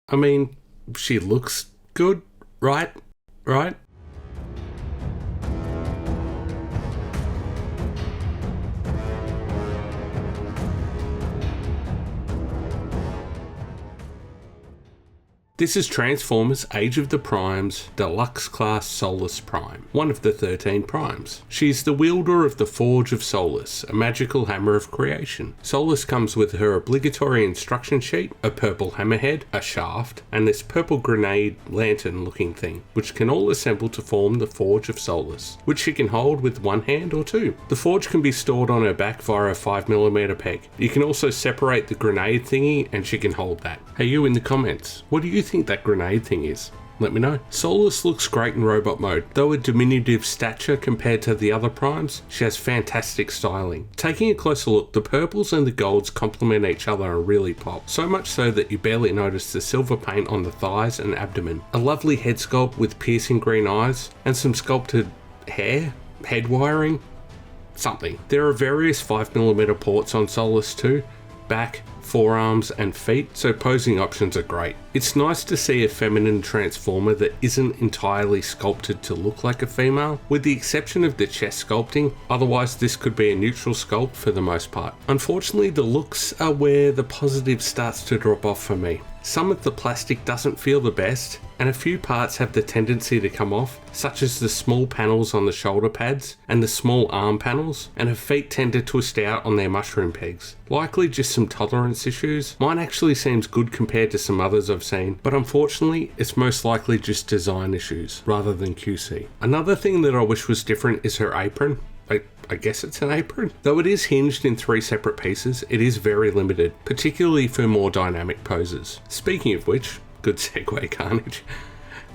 I mean, she looks good, right? Right? This is Transformers Age of the Primes Deluxe Class Solusprime, one of the 13 primes. She's the wielder of the Forge of Solus, a magical hammer of creation. Solus comes with her obligatory instruction sheet, a purple hammerhead, a shaft, and this purple grenade lantern looking thing, which can all assemble to form the Forge of Solus, which she can hold with one hand or two. The forge can be stored on her back via a 5mm peg. You can also separate the grenade thingy and she can hold that. Hey you in the comments, what do you think that grenade thing is? Let me know. Solus looks great in robot mode. Though a diminutive stature compared to the other primes, she has fantastic styling. Taking a closer look, the purples and the golds complement each other and really pop. So much so that you barely notice the silver paint on the thighs and abdomen. A lovely head sculpt with piercing green eyes, and some sculpted hair, head wiring, something. There are various 5mm ports on Solus too, back, forearms and feet, so posing options are great. It's nice to see a feminine transformer that isn't entirely sculpted to look like a female, with the exception of the chest sculpting. Otherwise this could be a neutral sculpt for the most part. Unfortunately the looks are where the positive starts to drop off for me. Some of the plastic doesn't feel the best, and a few parts have the tendency to come off, such as the small panels on the shoulder pads and the small arm panels, and her feet tend to twist out on their mushroom pegs. Likely just some tolerance issues. Mine actually seems good compared to some others I've seen, but unfortunately it's most likely just design issues rather than QC. Another thing that I wish was different is her apron. I guess it's an apron. Though it is hinged in 3 separate pieces, it is very limited, particularly for more dynamic poses. Speaking of which, good segue, Carnage.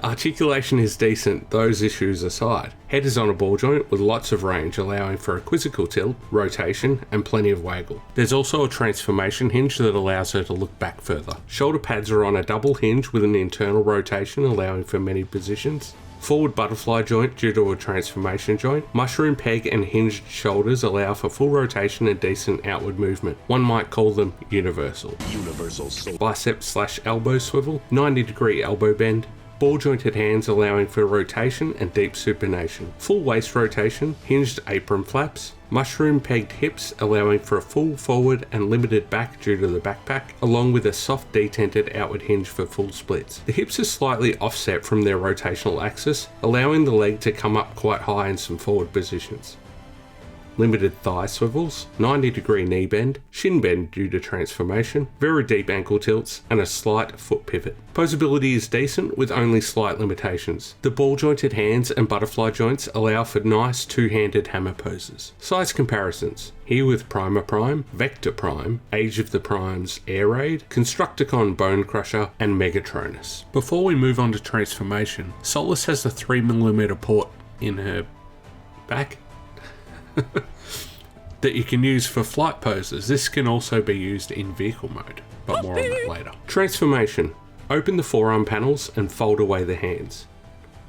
Articulation is decent, those issues aside. Head is on a ball joint with lots of range, allowing for a quizzical tilt, rotation, and plenty of waggle. There's also a transformation hinge that allows her to look back further. Shoulder pads are on a double hinge with an internal rotation, allowing for many positions. Forward butterfly joint due to a transformation joint. Mushroom peg and hinged shoulders allow for full rotation and decent outward movement. One might call them universal. Bicep/elbow swivel, 90-degree elbow bend. Ball jointed hands allowing for rotation and deep supination. Full waist rotation, hinged apron flaps. Mushroom pegged hips allowing for a full forward and limited back due to the backpack, along with a soft detented outward hinge for full splits. The hips are slightly offset from their rotational axis, allowing the leg to come up quite high in some forward positions. Limited thigh swivels, 90-degree knee bend, shin bend due to transformation, very deep ankle tilts, and a slight foot pivot. Posability is decent with only slight limitations. The ball jointed hands and butterfly joints allow for nice two-handed hammer poses. Size comparisons. Here with Primer Prime, Vector Prime, Age of the Primes Air Raid, Constructicon Bone Crusher, and Megatronus. Before we move on to transformation, Solus has a 3mm port in her back that you can use for flight poses. This can also be used in vehicle mode, but more on that later. Transformation. Open the forearm panels and fold away the hands.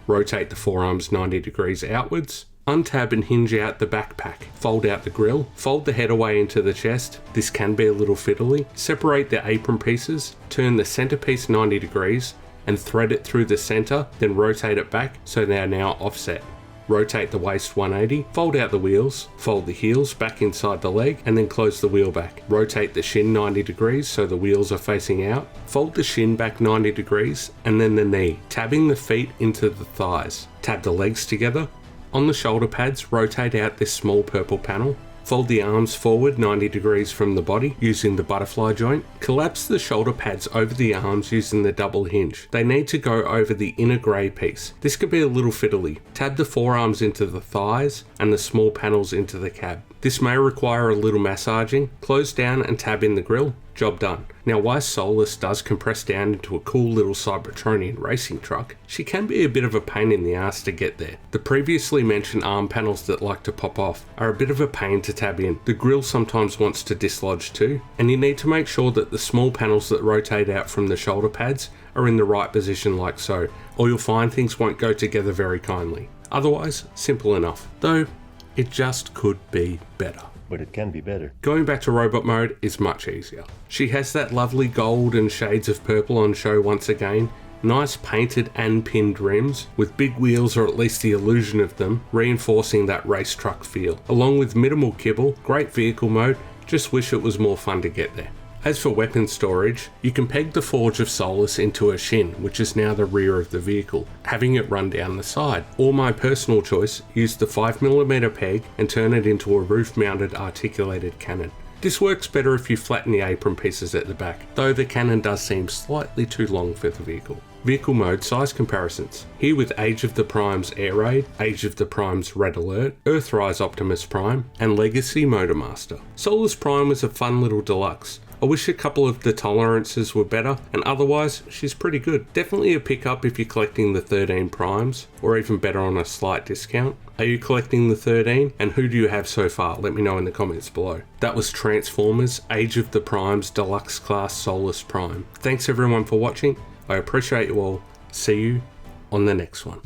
Rotate the forearms 90 degrees outwards. Untab and hinge out the backpack. Fold out the grill. Fold the head away into the chest. This can be a little fiddly. Separate the apron pieces. Turn the centerpiece 90 degrees and thread it through the center, then rotate it back so they are now offset. Rotate the waist 180, fold out the wheels, fold the heels back inside the leg, and then close the wheel back. Rotate the shin 90 degrees so the wheels are facing out, fold the shin back 90 degrees, and then the knee, tabbing the feet into the thighs. Tab the legs together. On the shoulder pads, rotate out this small purple panel. Fold the arms forward 90 degrees from the body using the butterfly joint. Collapse the shoulder pads over the arms using the double hinge. They need to go over the inner grey piece. This could be a little fiddly. Tab the forearms into the thighs and the small panels into the cab. This may require a little massaging. Close down and tab in the grill. Job done. Now while Solus does compress down into a cool little Cybertronian racing truck, she can be a bit of a pain in the ass to get there. The previously mentioned arm panels that like to pop off are a bit of a pain to tab in. The grill sometimes wants to dislodge too, and you need to make sure that the small panels that rotate out from the shoulder pads are in the right position like so, or you'll find things won't go together very kindly. Otherwise, simple enough, though it just could be better. but it can be better. Going back to robot mode is much easier. She has that lovely gold and shades of purple on show once again, nice painted and pinned rims, with big wheels or at least the illusion of them, reinforcing that race truck feel. Along with minimal kibble, great vehicle mode, just wish it was more fun to get there. As for weapon storage, you can peg the Forge of Solus into a shin, which is now the rear of the vehicle, having it run down the side. Or my personal choice, use the 5mm peg and turn it into a roof-mounted articulated cannon. This works better if you flatten the apron pieces at the back, though the cannon does seem slightly too long for the vehicle. Vehicle mode size comparisons. Here with Age of the Primes Air Raid, Age of the Primes Red Alert, Earthrise Optimus Prime, and Legacy Motormaster. Solusprime was a fun little deluxe. I wish a couple of the tolerances were better, and otherwise, she's pretty good. Definitely a pickup if you're collecting the 13 primes, or even better on a slight discount. Are you collecting the 13, and who do you have so far? Let me know in the comments below. That was Transformers Age of the Primes Deluxe Class Solusprime. Thanks everyone for watching. I appreciate you all. See you on the next one.